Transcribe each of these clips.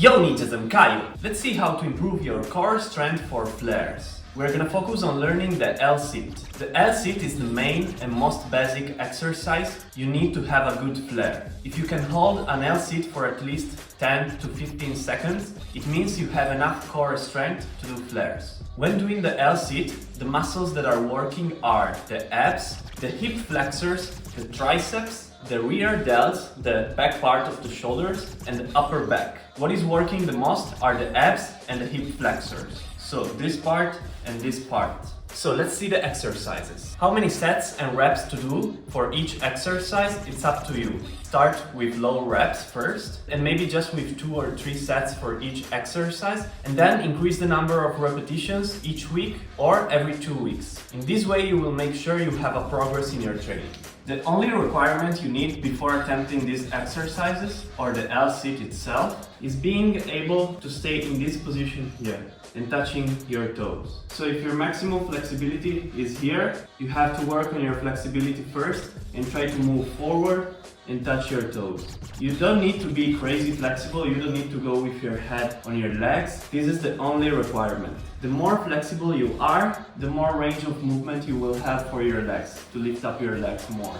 Yo ninjas, I'm Kaio. Let's see how to improve your core strength for flares. We're gonna focus on learning the L-sit. The L-sit is the main and most basic exercise you need to have a good flare. If you can hold an L-sit for at least 10 to 15 seconds, it means you have enough core strength to do flares. When doing the L-sit, the muscles that are working are the abs, the hip flexors, the triceps, the rear delts, the back part of the shoulders, and the upper back. What is working the most are the abs and the hip flexors. So this part and this part. So let's see the exercises. How many sets and reps to do for each exercise, it's up to you. Start with low reps first, and maybe just with 2 or 3 sets for each exercise, and then increase the number of repetitions each week or every 2 weeks. In this way you will make sure you have a progress in your training. The only requirement you need before attempting these exercises, or the L-sit itself, is being able to stay in this position here and touching your toes. So if your maximum flexibility is here, you have to work on your flexibility first and try to move forward and touch your toes. You don't need to be crazy flexible, you don't need to go with your head on your legs. This is the only requirement. The more flexible you are, the more range of movement you will have for your legs, to lift up your legs more.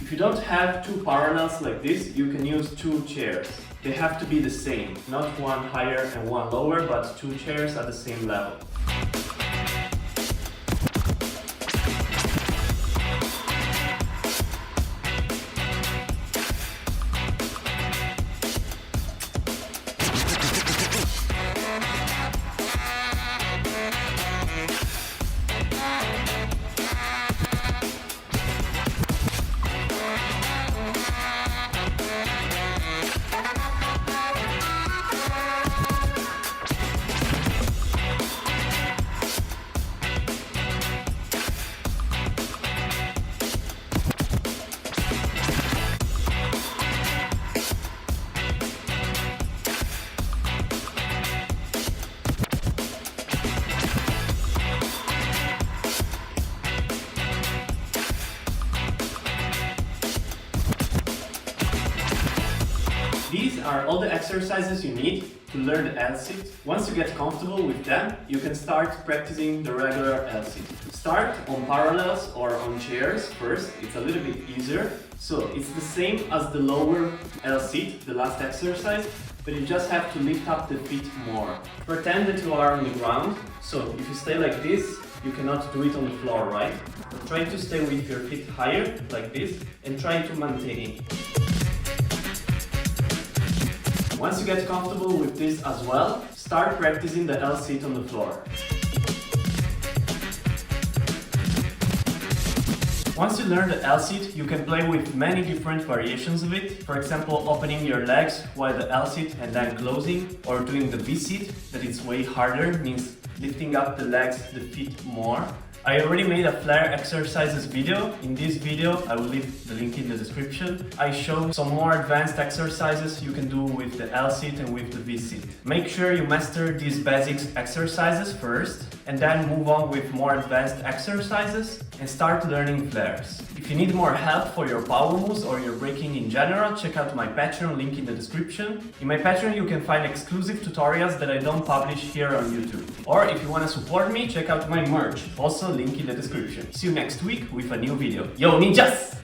If you don't have 2 parallels like this, you can use 2 chairs. They have to be the same, not one higher and one lower, but 2 chairs at the same level. These are all the exercises you need to learn the L-sit. Once you get comfortable with them, you can start practicing the regular L-sit. Start on parallels or on chairs first, it's a little bit easier. So it's the same as the lower L-sit, the last exercise, but you just have to lift up the feet more. Pretend that you are on the ground, so if you stay like this, you cannot do it on the floor, right? But try to stay with your feet higher, like this, and try to maintain. Once you get comfortable with this as well, start practicing the L-sit on the floor. Once you learn the L-sit, you can play with many different variations of it. For example, opening your legs while the L-sit and then closing, or doing the V-sit, that is way harder, means lifting up the legs, the feet more. I already made a flare exercises video. In this video, I will leave the link in the description. I show some more advanced exercises you can do with the L-sit and with the V-sit. Make sure you master these basics exercises first, and then move on with more advanced exercises and start learning flares. If you need more help for your power moves or your breaking in general, check out my Patreon, link in the description. In my Patreon you can find exclusive tutorials that I don't publish here on YouTube. Or if you want to support me, check out my merch, also link in the description. See you next week with a new video. Yo ninjas!